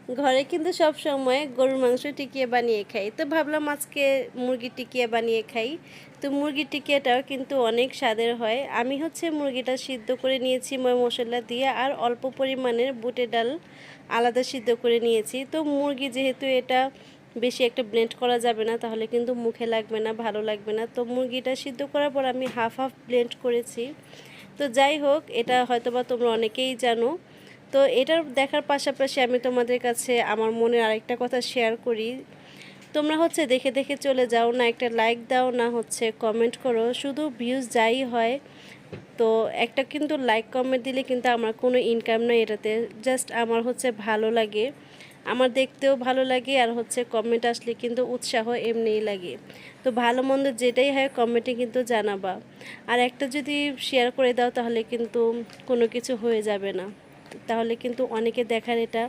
ঘরে কিন্তু সব সময় গরুর মাংস টিকিয়ে বানিয়ে খাই, তো ভাবলাম আজকে মুরগির টিকিয়া বানিয়ে খাই। তো মুরগির টিকিয়াটাও কিন্তু অনেক স্বাদের হয়। আমি হচ্ছে মুরগিটা সিদ্ধ করে নিয়েছি ময় মশলা দিয়ে, আর অল্প পরিমাণের বুটের ডাল আলাদা সিদ্ধ করে নিয়েছি। তো মুরগি যেহেতু এটা বেশি একটা ব্লেন্ড করা যাবে না, তাহলে কিন্তু মুখে লাগবে না, ভালো লাগবে না। তো মুরগিটা সিদ্ধ করার পর আমি হাফ হাফ ব্লেন্ড করেছি। তো যাই হোক, এটা হয়তোবা তোমরা অনেকেই জানো। তো এটার দেখার পাশাপাশি আমি তোমাদের কাছে আমার মনের আরেকটা কথা শেয়ার করি। তোমরা হচ্ছে দেখে দেখে চলে যাও না, একটা লাইক দাও না, হচ্ছে কমেন্ট করো, শুধু ভিউজ যাই হয়। তো একটা কিন্তু লাইক কমেন্ট দিলে কিন্তু আমার কোনো ইনকাম নেই এটাতে, জাস্ট আমার হচ্ছে ভালো লাগে, আমার দেখতেও ভালো লাগে, আর হচ্ছে কমেন্ট আসলে কিন্তু উৎসাহ এমনিই লাগে। তো ভালো মন্দ যেটাই হয় কমেন্টে কিন্তু জানাবা। আর একটা যদি শেয়ার করে দাও তাহলে কিন্তু কোনো কিছু হয়ে যাবে না, তাহলে কিন্তু অনেকে দেখার এটা